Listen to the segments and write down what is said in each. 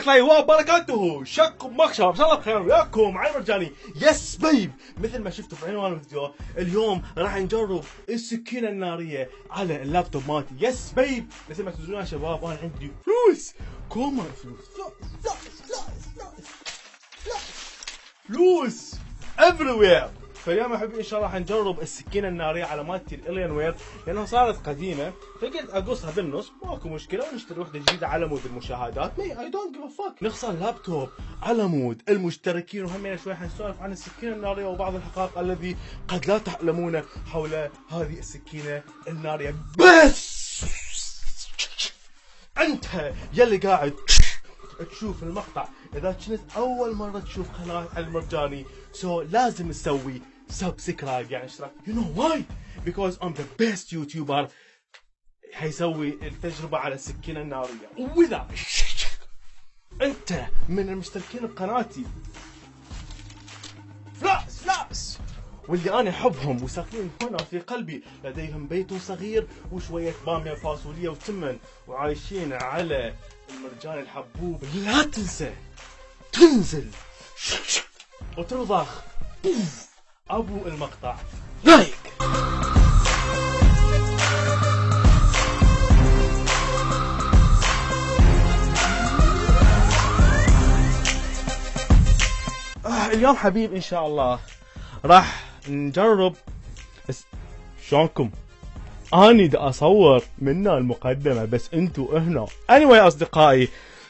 الله وبركاته. شكم مخشب ان شاء الله بخير وياكم علي مرجاني. يس بيب، مثل ما شفتوا في عنوان الفيديو اليوم راح نجرب السكينه الناريه على اللابتوب مالتي. يس بيب، مثل ما تدرون يا شباب انا عندي فلوس كوما فلوس everywhere. فاليوم يا حبيبي ان شاء الله راح نجرب السكينه الناريه على مالتي الالين وير، لانها صارت قديمه فقلت اقصها بالنص ماكو مشكله ونشتري وحده جديده على مود المشاهدات. مي اي دونت جيف ا فاك، نخسر اللابتوب على مود المشتركين، وهمين شوي حنسولف عن السكينه الناريه وبعض الحقائق الذي قد لا تعلمونه حول هذه السكينه الناريه. بس انت يلي قاعد تشوف المقطع اذا كنت اول مره تشوف قناه المرجاني لازم تسوي سبسكرايب، يعني اشتراك. You know why? Because I'm the best YouTuber حيسوي التجربه على السكينه الناريه، واذا انت من المشتركين بقناتي فلاس واللي انا احبهم وساكنين هنا في قلبي، لديهم بيت صغير وشويه باميه فاصوليه وتمن وعايشين على المرجان الحبوب، لا تنسى تنزل وترضخ ابو المقطع لايك. اليوم حبيب ان شاء الله راح نجرب شلونكم؟ اني دا اصور منا المقدمة بس انتو هنا. anyway اصدقائي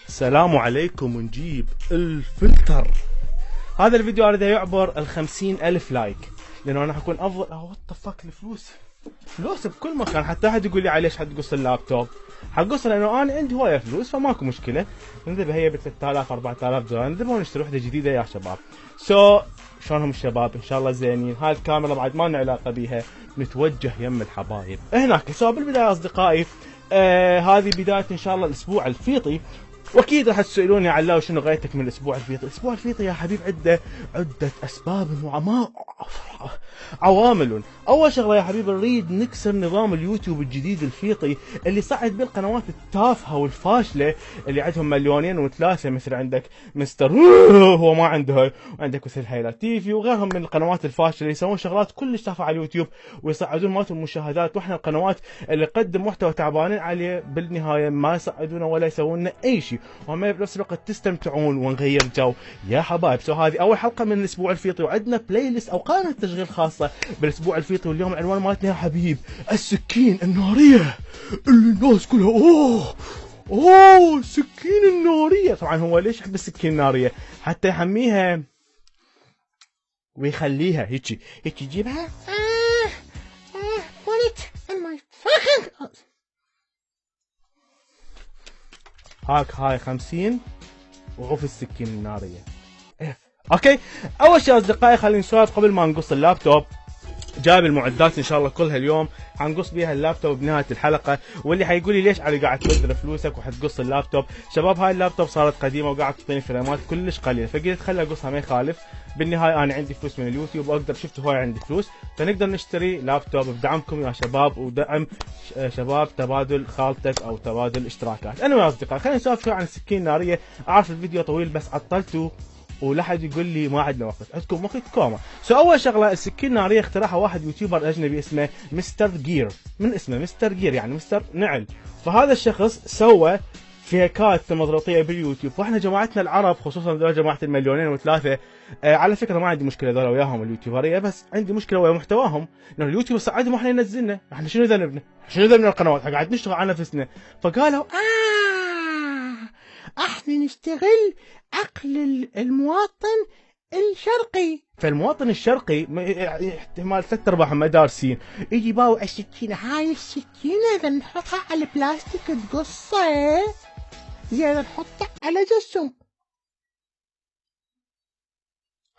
السلام عليكم. ونجيب الفلتر. هذا الفيديو انا دا يعبر 50,000 لايك، لانه انا حكون افضل. وات ذا فاك، الفلوس فلوس بكل مكان. حتى احد يقول لي عليش حتقص اللابتوب، حقص لانه انا عندي هوايه فلوس فماكو مشكله. نذهب هي ب 3000 4000 دولار، نذهب ونشتري وحده جديده يا شباب. شلونهم الشباب؟ ان شاء الله زينين. هاي الكاميرا بعد ما لنا علاقه بيها، نتوجه يم الحبايب هناك. بالبدايه اصدقائي هذه بدايه ان شاء الله الاسبوع الفيطي، واكيد راح تسالوني علاو شنو غايتك من الاسبوع الفيطي؟ الاسبوع الفيطي يا حبيب عده اسباب عوامل. اول شغله يا حبيبي نريد نكسر نظام اليوتيوب الجديد الفيطي اللي صعد بالقنوات التافهه والفاشله اللي عندهم مليونين وثلاثه، مثل عندك مستر هو ما عنده، وعندك مثل هيلا تيفي وغيرهم من القنوات الفاشله اللي يسوون شغلات كلش تافهه على اليوتيوب ويصعدون مالتهم المشاهدات، واحنا القنوات اللي نقدم محتوى تعبانين عليه بالنهايه ما يصعدونه ولا يسوون لنا اي شيء، وهم بنفس الوقت تستمتعون ونغير جو يا حبايب. هذه اول حلقه من الاسبوع الفيطي، وعندنا بلاي ليست او قائمه تشغيل خاصه بالاسبوع الفيطي. واليوم العنوان مالتنا يا حبيب السكين الناريه اللي الناس كلها اوه السكين الناريه. طبعا هو ليش يحب السكين الناريه؟ حتى يحميها ويخليها هيك يجيبها put it in my fucking هاي 50 وعوف السكين الناريه. اوكي، اول شيء اصدقائي خلينا نسولف قبل ما نقص اللابتوب. جايب المعدات ان شاء الله كلها اليوم حنقص بيها اللابتوب بنهايه الحلقه. واللي حيقول لي ليش علي قاعد تبذل فلوسك وحتقص اللابتوب؟ شباب هاي اللابتوب صارت قديمه وقاعد تعطيني فريمات كلش قليله، فقلت خلي اقصها ما يخالف. بالنهايه انا عندي فلوس من اليوتيوب واقدر، شفت هواي عندي فلوس، فنقدر نشتري لابتوب بدعمكم يا شباب ودعم شباب تبادل خالتك او تبادل اشتراكات. انا يا اصدقائي خلينا نسولف عن السكين الناريه. اعرف الفيديو طويل بس عطلته ولا حد يقول لي ما عندنا وقت، عندكم وقت كوما. اول شغله السكين الناريه اخترعها واحد يوتيوبر اجنبي اسمه مستر جير، من اسمه مستر جير يعني مستر نعل. فهذا الشخص سوى فيكات مضغوطيه باليوتيوب، واحنا جماعتنا العرب خصوصا ذول جماعه المليونين وثلاثه على فكره ما عندي مشكله ذول وياهم اليوتيوبريه، بس عندي مشكله ويا محتواهم، لانه اليوتيوب صعدهم واحنا ينزلنا، احنا شنو ذنبنا؟ شنو ذنبنا القنوات؟ قاعد نشتغل على نفسنا. فقالوا احنا نشتغل عقل المواطن الشرقي. فالمواطن الشرقي احتمال 3/4 ما دارسين، يجي باوع السكينه. هاي السكينه اذا نحطها على البلاستيك تقصه، زين نحطها على جسم.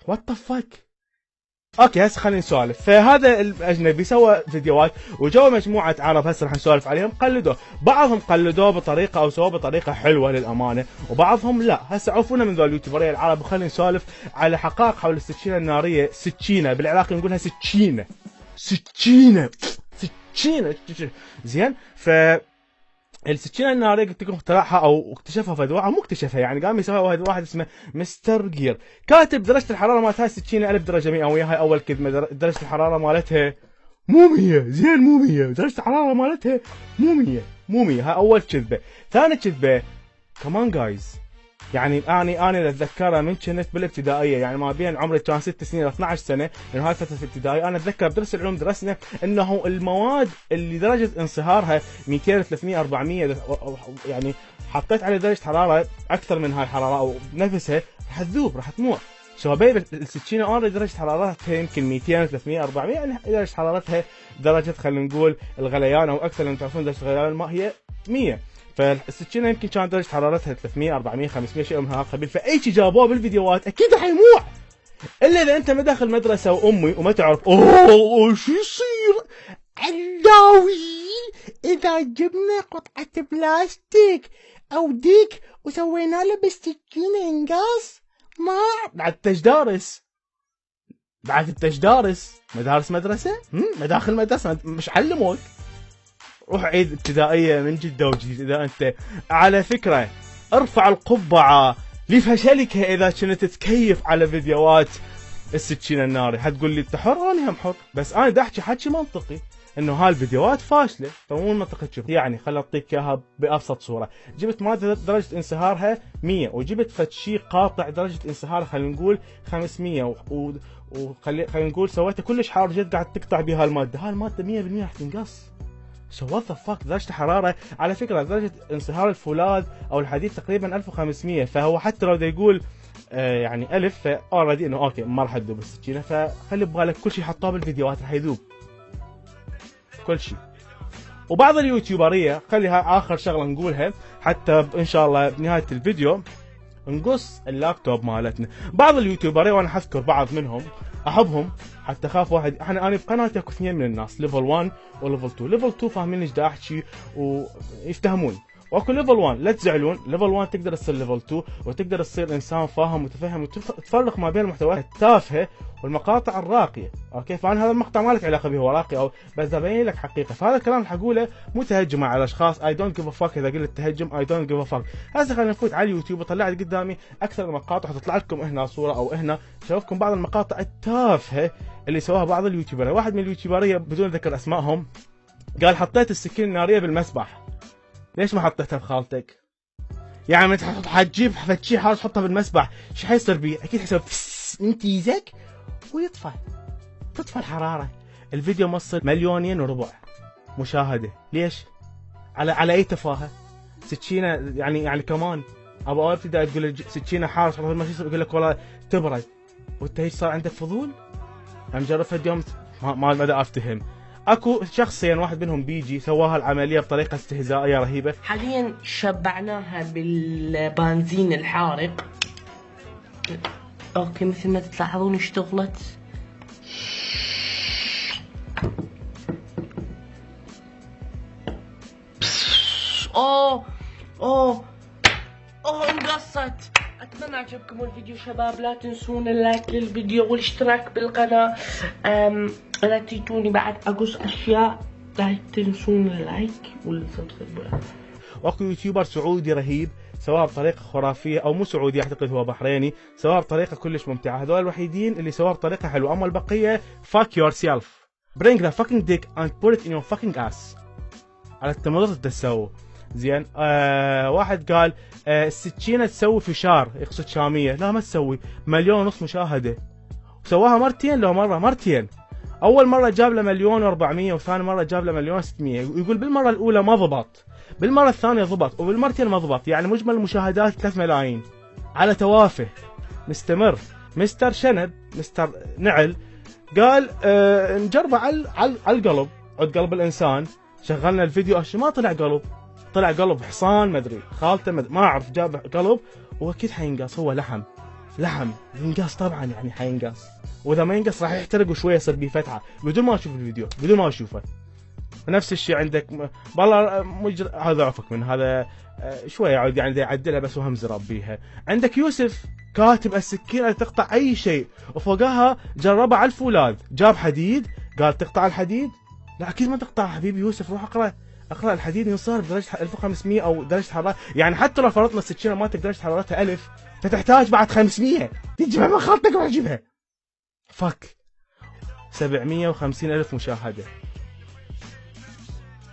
وات ذا فاك. اوكي هسه خلينا نسولف. فهذا الاجنبي سوى فيديوهات وجو مجموعه عرب هسه راح نسولف عليهم قلدوه. بعضهم قلدوه بطريقه او سووه بطريقه حلوه للامانه، وبعضهم لا. هسه عرفونا من ذول اليوتيوبريه العرب، وخلينا نسولف على حقائق حول السكينه الناريه. سكينه بالعراق نقولها سكينه سكينه. زين. السكينه الناريه قلت لكم اخترعها او اكتشفها فد واحد، مو اكتشفها يعني، قام يسويها واحد اسمه مستر جير، كاتب درجه الحراره مالت هاي السكينه 1000 درجه مئويه. هاي اول كلمه، درجه الحراره مالتها مو 100، زين مو 100، درجه الحراره مالتها مو 100، مو 100. هاي اول كذبه. ثاني كذبه، كمان جايز، يعني انا اتذكرها من كنت بالابتدائيه، يعني ما بين عمري كان 6 سنين ل 12 سنه، من هاي فتره الابتدائي. انا اتذكر بدرس العلوم درسنا انه المواد اللي درجه انصهارها 200 300 400 يعني حطيت عليه درجه حراره اكثر من هاي الحراره او نفسها راح تذوب، راح تموت. شبابي السكينه اوريدي درجه حرارتها يمكن 200 300 400، يعني درجه حرارتها درجه خلينا نقول الغليان او اكثر من تعرفون درجه غليان الماء هي 100. فالسكينه يمكن كانت درجه حرارتها 300 400 500 شيء من هذا القبيل. فاي شيء جابوه بالفيديوهات اكيد راح يموع، الا اذا انت ما داخل مدرسه وامي وما تعرف اوه شو يصير علاوي اذا جبنا قطعه بلاستيك او ديك وسوينا له بالسكينه انقاص. ما بعد تجدارس، بعد التجدارس مدارس مدرسه، مداخل مدرسه مش علموك. روح عيد ابتدائيه من جده وجديد اذا انت. على فكره ارفع القبعه لفشلك اذا كنت تكيف على فيديوهات السكينه الناري. حتقول لي انت حر، انا هم حر، بس انا دا احكي حكي منطقي انه هالفيديوهات فاشله، فمو منطقي تشوف. يعني خل اعطيك اياها بابسط صوره. جبت ماده درجه انصهارها 100 وجبت فد شيء قاطع درجه انصهارها خلينا نقول 500 خلينا نقول سويتها كلش حار، جيت قاعد تقطع بها الماده، هالماده 100% راح تنقص. سو وات ذا فاك. درجه الحراره على فكره درجه انصهار الفولاذ او الحديد تقريبا 1500، فهو حتى لو يقول يعني 1000 فاوريدي انه اوكي ما راح تذوب السكينه. فخلي ببالك كل شيء حطوه بالفيديوهات راح يذوب كل شيء. وبعض اليوتيوبريه، خليها اخر شغله نقولها حتى ان شاء الله بنهايه الفيديو نقص اللابتوب مالتنا. بعض اليوتيوبريه وانا حذكر بعض منهم احبهم حتى خاف واحد. انا بقناتي اكو اثنين من الناس، ليفل 1 وليفل 2. ليفل 2 فاهمين ايش دا احكي ويفتهمون، واكو ليفل 1 لا تزعلون. ليفل 1 تقدر تصير ليفل 2 وتقدر تصير انسان فاهم متفهم وتفرق ما بين المحتويات التافهه والمقاطع الراقيه. اوكي، فانا هذا المقطع ما لك علاقه به، هو راقي او بس ابين لك حقيقه. فهذا الكلام اللي حقوله مو تهجم على اشخاص. اي دونت جيف ا فاك. اذا قلت تهجم اي دونت جيف ا فاك. هسه خلينا نفوت على اليوتيوب وطلعت قدامي اكثر المقاطع، حتطلع لكم هنا صوره او هنا شوفكم بعض المقاطع التافهه اللي سواها بعض اليوتيوبريه. واحد من اليوتيوبريه بدون ذكر اسمائهم قال حطيت السكين الناريه بالمسبح. ليش ما حطيتها بخالتك؟ يعني انت حتجيب شيء حار تحطها بالمسبح، شو حيصير بيه؟ اكيد حيصير انت يزك ويطفى، تطفى الحراره. الفيديو موصل 2.4 مليون مشاهده. ليش؟ على اي تفاهه؟ سكينه يعني كمان ابو اول ابتدائي تقول لي سكينه حاره تحطها بالمسبح، يقول لك والله تبرد، وانت هيك صار عندك فضول؟ انا مجربها اليوم ما مدى افتهم. اكو شخصين واحد منهم بيجي سواها العمليه بطريقه استهزائيه رهيبه. حاليا شبعناها بالبنزين الحارق. اوكي مثل ما تلاحظون اشتغلت. اوه انقصت. اتمنى عجبكم الفيديو شباب. لا تنسون اللايك للفيديو والاشتراك بالقناه. لا تجوني بعد اقص اشياء، لا تنسون اللايك والسبسكرايب. واكو يوتيوبر سعودي رهيب سواها بطريقه خرافيه، او مو سعودي اعتقد هو بحريني، سواها بطريقه كلش ممتعه. هذول الوحيدين اللي سواها بطريقه حلوه، اما البقيه fuck yourself. bring the fucking dick and put it in your fucking ass. على التمرد تسوي زين. واحد قال السكينه تسوي فشار، يقصد شاميه. لا ما تسوي. 1.5 مليون مشاهده، وسواها مرتين لو مرتين. اول مره جاب له 1.4 وثاني مره جاب له 1.6 ويقول بالمره الاولى ما ضبط، بالمره الثانيه ضبط، وبالمرتين ما ضبط. يعني مجمل المشاهدات 3 ملايين على توافه مستمر. مستر شنب، مستر نعل قال نجربه على القلب، عند قلب الانسان. شغلنا الفيديو ما طلع قلب، طلع قلب حصان مدري خالته ما اعرف، جاب قلب واكيد حينقص. هو لحم ينقص طبعا، يعني حينقص، واذا ما ينقص راح يحترق وشويه يصير بيه فتحه بدون ما اشوف الفيديو، بدون ما اشوفه. نفس الشيء عندك والله هذا عفك من هذا شويه يعود يعني يعدلها بس وهم زراب بيها. عندك يوسف كاتب السكينه تقطع اي شيء، وفوقها جربها على الفولاذ، جاب حديد قال تقطع الحديد. لا اكيد ما تقطع حبيبي يوسف، روح اقرا اقرا الحديد ينصهر بدرجه 1500 او درجه حراره، يعني حتى لو فرضنا السكينه مالتك درجه حرارتها 1000 فتحتاج بعد 500 تجيبها من خطك وراح تجيبها. فك 750,000 مشاهده.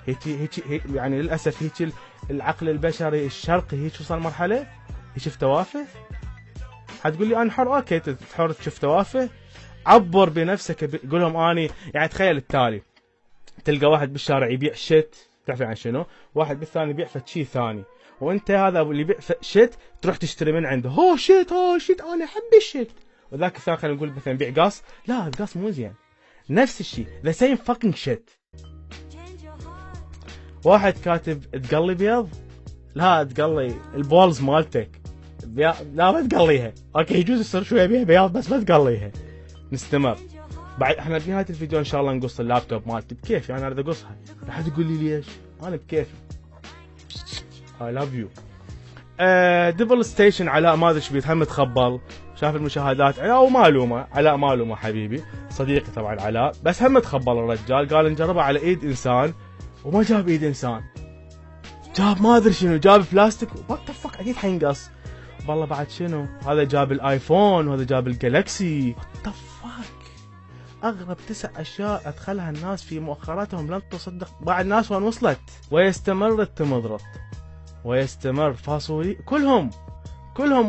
هيك يعني للاسف هيك العقل البشري الشرقي هيك وصل مرحله يشوف توافه. حتقول لي انا حر، اوكي حر تشوف توافه، عبر بنفسك قول لهم اني يعني تخيل التالي، تلقى واحد بالشارع يبيع شت، تعرف عن شنو؟ واحد بالثاني يبيع شيء ثاني، وانت هذا اللي يبيع شت تروح تشتري من عنده، هو شت انا احب الشت، وذاك الثاني خلينا نقول مثلا يبيع قاص، لا القاص مو زين، نفس الشيء ذا سيم فاكينج شت. واحد كاتب تقلي بيض، لا تقلي البولز مالتك، لا ما تقليها، اوكي يجوز يصير شويه بيها بياض بس ما تقليها. نستمر. بعد احنا بنهايه الفيديو ان شاء الله نقص اللابتوب مالتي بكيفي، انا اريد اقصها، راح تقول لي ليش؟ انا بكيفي. اي لاف يو. دبل ستيشن علاء ما ادري ايش بيه، هم متخبل، شاف المشاهدات علاء ومعلومه، علاء معلومه حبيبي، صديقي طبعا علاء، بس هم متخبل الرجال، قال نجربها على ايد انسان وما جاب ايد انسان، جاب ما ادري شنو، جاب بلاستيك، وات ذا فك اكيد حينقص. والله بعد شنو؟ هذا جاب الايفون وهذا جاب الجالكسي، وات ذا فك. اغرب 9 اشياء ادخلها الناس في مؤخراتهم لن تصدق بعد ناس وين وصلت. ويستمر التمضرط ويستمر فاصولي، كلهم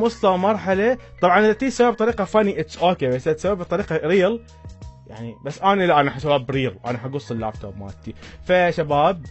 وصلوا مرحله. طبعا اذا تسوي بطريقه فاني اتس اوكي، بس تسوي بطريقه ريل يعني، بس انا لا، انا حسويها بريل، انا حقص اللابتوب مالتي. فشباب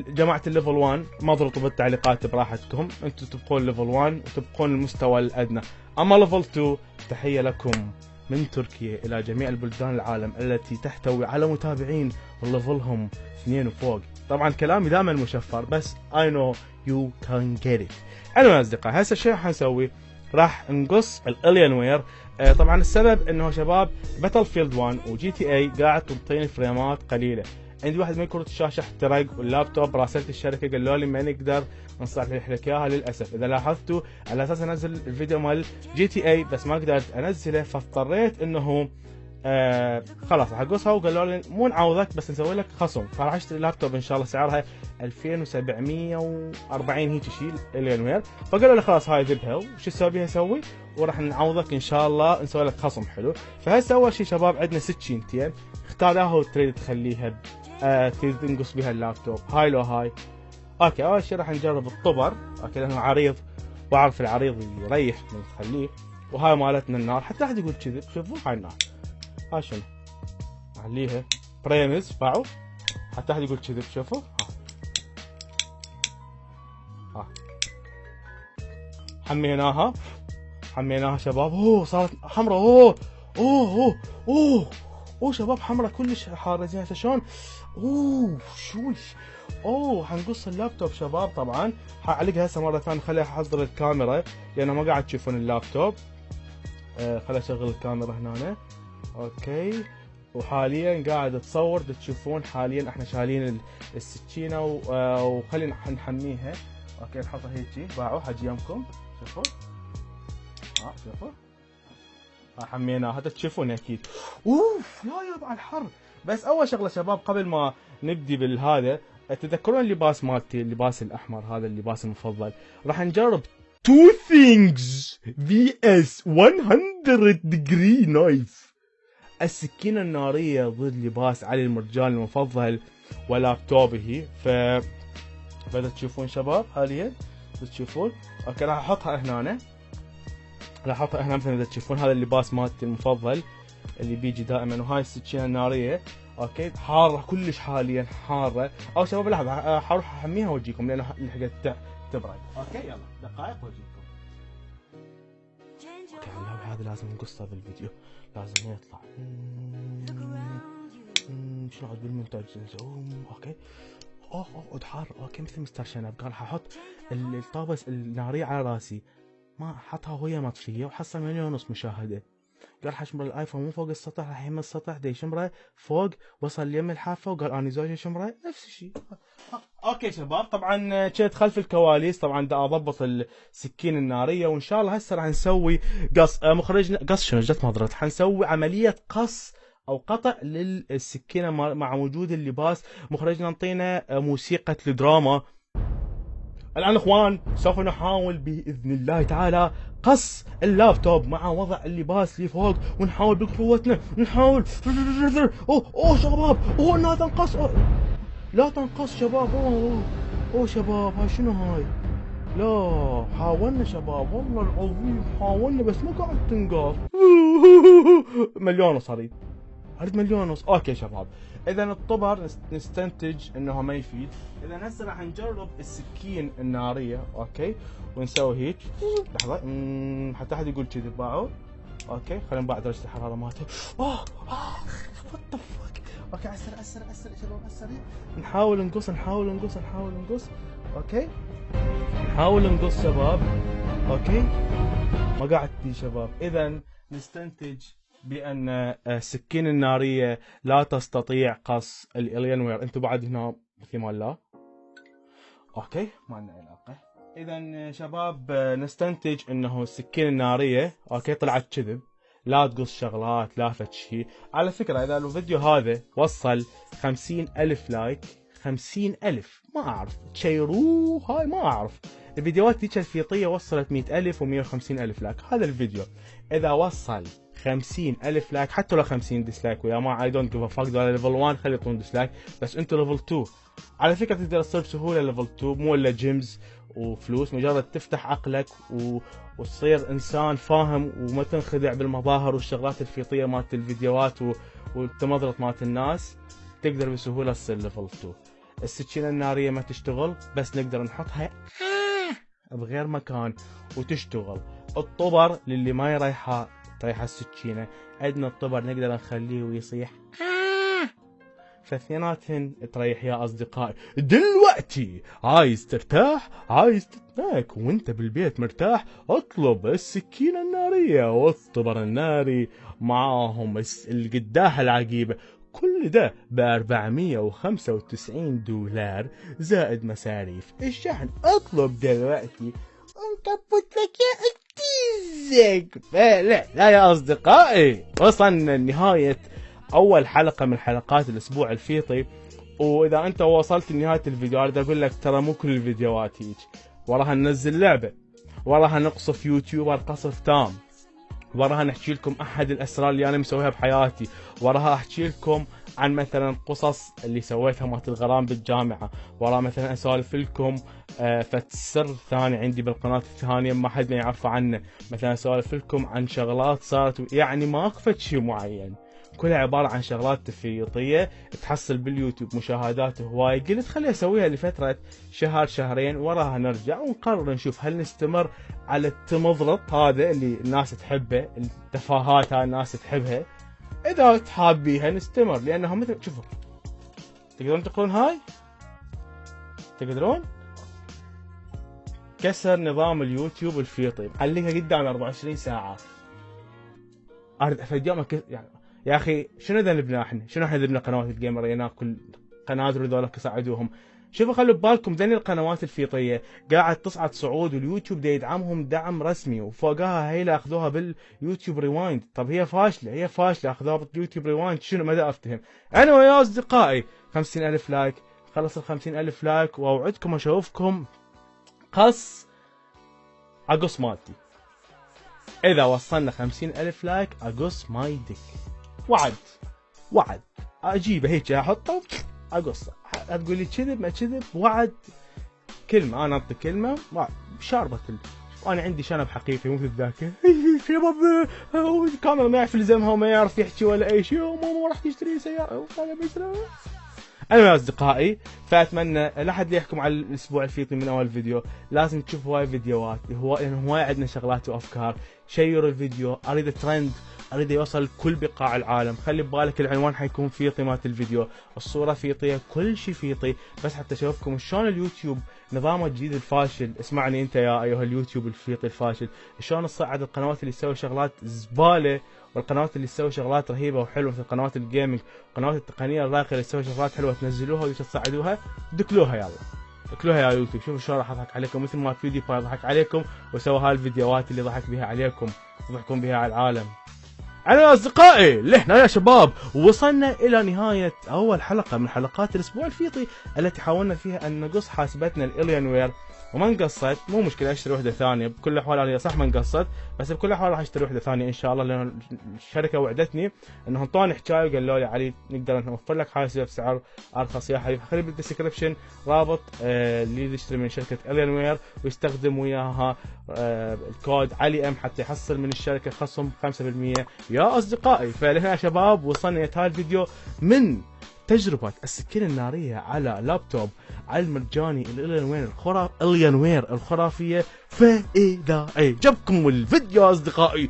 جماعه الليفل 1 مضرطوا بالتعليقات براحتكم، انتم تبقون ليفل 1 وتبقون المستوى الادنى. اما ليفل 2 تحيه لكم من تركيا الى جميع البلدان العالم التي تحتوي على متابعين وليفلهم 2 وفوق. طبعا كلامي دائما مشفر، بس I know you can get it. المهم اصدقائي، هسه الشيء راح نسوي، راح نقص الالين وير. طبعا السبب انه شباب باتل فيلد 1 وجي تي اي قاعد تنطيني فريمات قليله، عندي واحد من كروت الشاشه احترق، واللابتوب راسلت الشركه قالوا لي ما نقدر نصلح لك اياها للاسف. اذا لاحظتوا على اساس انزل الفيديو مال جي تي اي بس ما قدرت انزله، فاضطريت انه خلاص راح اقصها، وقالوا لي مو نعوضك بس نسوي لك خصم، فراح اشتري لابتوب ان شاء الله سعرها 2740 هيك شيء الين وير. فقالوا لي خلاص هاي ذبها وش تسوي بيها سوي، وراح نعوضك ان شاء الله نسوي لك خصم حلو. فهسه اول شيء شباب عندنا سكينتين، اختارها وتريد تخليها تريد تنقص بها اللابتوب، هاي لو هاي. اوكي اول شيء راح نجرب الطبر، اوكي لانه عريض واعرف العريض يريح من تخليه. وهاي مالتنا النار، حتى احد يقول كذب، شوفوا هاي النار، هاي شنو نعليها بريمز باعوا، حتى احد يقول كذب، شوفوا ها حميناها شباب، صارت حمراء، اوه شباب حمراء كلش حاره زين. شلون شوش حنقص اللابتوب شباب. طبعا حعلقها هسه مره ثانيه، خليها احضر الكاميرا لانه ما قاعد تشوفون اللابتوب. خليني اشغل الكاميرا هنا، اوكي. وحاليا قاعد اتصور، تشوفون حاليا احنا شايلين السكينه وخلينا نحميها، اوكي نحطها هيجي باعوا حق يمكم، شوفوا شوفوا حميناها، هذا تشوفون اكيد. لا يابا الحر. بس اول شغله شباب قبل ما نبدي بالهذا، تذكرون اللباس مالتي، اللباس الاحمر هذا اللباس المفضل، راح نجرب 2 things vs 100 degree knife، السكينة النارية ضد لباس علي المرجان المفضل ولابتوبه. بدأت تشوفون شباب حاليا تشوفون، اوكي راح احطها هنا، مثل ما تشوفون هذا اللباس مالتي المفضل اللي بيجي دائما، وهاي السكينة النارية، اوكي حارة كلش حاليا حارة. او شباب لحظة حروح احميها واجيكم لانه لحقت تبرد، اوكي يلا دقائق واجيكم. اوكي هذا لازم نقصه بالفيديو، لازم يطلع. شنو عاد بالمونتاج اوكي. حار، اوكي مثل مستر شنب. قال ححط الطابس النارية على راسي، ما حطها وهي مطفية وحصل 1.5 مليون مشاهدة. قال حشمر الايفون مو فوق السطح، راح يم السطح دي شمره فوق، وصل يم الحافة وقال اني زوجي شمره نفس الشيء. اوكي شباب، طبعا كنت خلف الكواليس، طبعا دا اضبط السكين الناريه، وان شاء الله هسه راح نسوي قص. مخرجنا قص شنو جت مضرت، حنسوي عمليه قص او قطع للسكينه مع وجود اللباس. مخرجنا انطينا موسيقى الدراما. الان اخوان سوف نحاول باذن الله تعالى قص اللابتوب مع وضع اللباس اللي فوق، ونحاول بقوتنا نحاول. اوه شباب، لا تنقص، لا تنقص شباب. اوه شباب، هاي شنو هاي؟ لا حاولنا شباب، والله العظيم حاولنا بس ما قاعد تنقص. مليون ونص اريد مليون ونص. اوكي شباب، اذا الطبر نستنتج انه ما يفيد. اذا هسه راح نجرب السكين الناريه. اوكي، ونسوي هيك لحظه حتى احد يقول كذي باعوا. اوكي خلينا نباع درجه الحراره مالته. وات ذا فك. اوكي اسرع شباب، اسرع. نحاول نقص. اوكي نحاول نقص شباب. اوكي ما قاعد تجي شباب. اذا نستنتج بان السكين الناريه لا تستطيع قص الالين وير. انتم بعد هنا في مال لا. اوكي ما لنا علاقه. اذا شباب نستنتج انه السكين الناريه اوكي طلعت كذب، لا تقص شغلات لا فد شيء. على فكره اذا الفيديو هذا وصل 50,000 لايك، 50,000 ما اعرف تشيروه، هاي ما اعرف. الفيديوهات ذيك الفيطيه وصلت 100,000 و150,000 لايك. هذا الفيديو اذا وصل 50,000 لايك، حتى لو 50 ديسلايك ويا ما اي دونت جيف ا فاك، دول ليفل 1 خلي يعطون ديسلايك، بس انتم ليفل 2 على فكره تقدر تصير بسهوله ليفل 2، مو الا جيمز وفلوس. مجرد تفتح عقلك وتصير انسان فاهم وما تنخدع بالمظاهر والشغلات الفيطيه مالت الفيديوهات والتمضرط مالت الناس، تقدر بسهوله تصير ليفل 2. السكينه الناريه ما تشتغل، بس نقدر نحطها بغير مكان وتشتغل. الطبر للي ما يريحها تريح السكينه، عندنا الطبر نقدر نخليه ويصيح، فاثنيناتهن تريح يا اصدقائي. دلوقتي عايز ترتاح، عايز تتناك وانت بالبيت مرتاح، اطلب السكينه الناريه والطبر الناري معاهم القداحه العجيبه. كل ده $495 زائد مصاريف الشحن. اطلب دلوقتي ونكبت لك يا التيزك. لا يا اصدقائي، وصلنا لنهايه اول حلقه من حلقات الاسبوع الفيطي. واذا انت وصلت لنهايه الفيديو اريد اقول لك ترى مو كل الفيديوهات هيك، وراها ننزل لعبه، وراها نقصف يوتيوبر قصف تام، وراها نحكي لكم احد الاسرار اللي انا مسويها بحياتي، وراها احكي لكم عن مثلا قصص اللي سويتها مالت الغرام بالجامعه، وراها مثلا اسولف لكم سر ثاني عندي بالقناه الثانيه ما حد ما يعرف عنه، مثلا اسولف لكم عن شغلات صارت، يعني ما اخفت شيء معين، كلها عباره عن شغلات تفريطيه تحصل باليوتيوب مشاهدات هواي. قلت خليني اسويها لفتره شهر شهرين، وراها نرجع ونقرر نشوف هل نستمر على التمضرط هذا اللي الناس تحبه، التفاهات هاي الناس تحبها. اذا تحابيها نستمر، لانها مثل شوفوا تقدرون تقولون هاي، تقدرون كسر نظام اليوتيوب الفيطي، علقها قدام 24 ساعه. اريد افد يوم يعني يا اخي شنو ذنبنا احنا؟ شنو احنا ذنبنا قنوات الجيمر؟ ناكل قناه ذولك يساعدوهم. شوفوا خلوا ببالكم ذني القنوات الفيطيه قاعد تصعد صعود، واليوتيوب دا يدعمهم دعم رسمي، وفوقها هي اللي اخذوها باليوتيوب ريوايند. طب هي فاشله اخذوها باليوتيوب ريوايند، شنو ما دا افتهم انا ويا اصدقائي. 50,000 لايك، خلص ال 50,000 لايك واوعدكم اشوفكم قص اقص مالتي. اذا وصلنا 50,000 لايك اقص ماي ديك، وعد اجيبه هيك احطه اقصه. تقول لي كذب ما كذب، وعد كلمه، انا اعطي كلمه شاربه وانا عندي شنب حقيقي مو مثل ذاك شباب الكاميرا ما يعرف يلزمها وما يعرف يحكي ولا اي شيء، وماما راح تشتري سياره وكان بيشتري. انا يا اصدقائي فاتمنى لا حد يحكم على الاسبوع الفيطي من اول فيديو، لازم تشوف هواي فيديوهات، لان هواي عندنا شغلات وافكار. شيروا الفيديو، اريد ترند، اريد يوصل كل بقاع العالم. خلي ببالك العنوان حيكون فيطي مالت الفيديو، الصوره فيطيه، كل شيء فيطي، بس حتى اشوفكم شلون اليوتيوب نظامه الجديد الفاشل. اسمعني انت يا ايها اليوتيوب الفيطي الفاشل، شلون تصعد القنوات اللي تسوي شغلات زباله، والقنوات اللي تسوي شغلات رهيبه وحلوه مثل قنوات الجيمنج، قنوات التقنيه الراقيه اللي تسوي شغلات حلوه تنزلوها وتصعدوها، دكلوها يلا دكلوها يا يوتيوب. شوفوا شلون راح اضحك عليكم مثل ما بيودي باي ضحك عليكم وسوى هاي الفيديوهات اللي ضحك بها عليكم وضحكون بها على العالم. أنا يا أصدقائي لهنا يا شباب وصلنا إلى نهاية أول حلقة من حلقات الأسبوع الفيطي التي حاولنا فيها أن نقص حاسبتنا الإليانوير، وما انقصت. مو مشكلة اشتري وحدة ثانية بكل الأحوال. أنا صح ما انقصت، بس بكل الأحوال راح اشتري وحدة ثانية إن شاء الله، لأن الشركة وعدتني أنهم انطوني حكاية وقالوا لي علي نقدر نوفر لك حاسبة بسعر أرخص. يا حبيبي خلي بالديسكربشن رابط اللي يشتري من شركة إليانوير ويستخدم وياها الكود علي ام حتى يحصل من الشركة خصم 5% يا أصدقائي. فلهنا يا شباب وصلنا إلى الفيديو من تجربة السكينة النارية على لابتوب على المجاني الإليانوير الخرافية. فإذا عجبكم الفيديو يا أصدقائي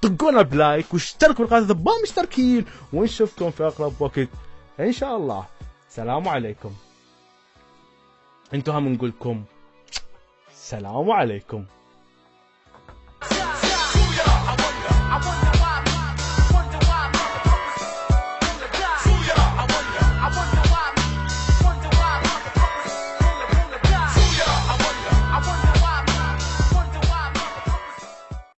طقونا بلايك واشتركوا بالقناة إذا ما مشتركين، ونشوفكم في أقرب وقت إن شاء الله. سلام عليكم. انتوا هم نقولكم سلام عليكم.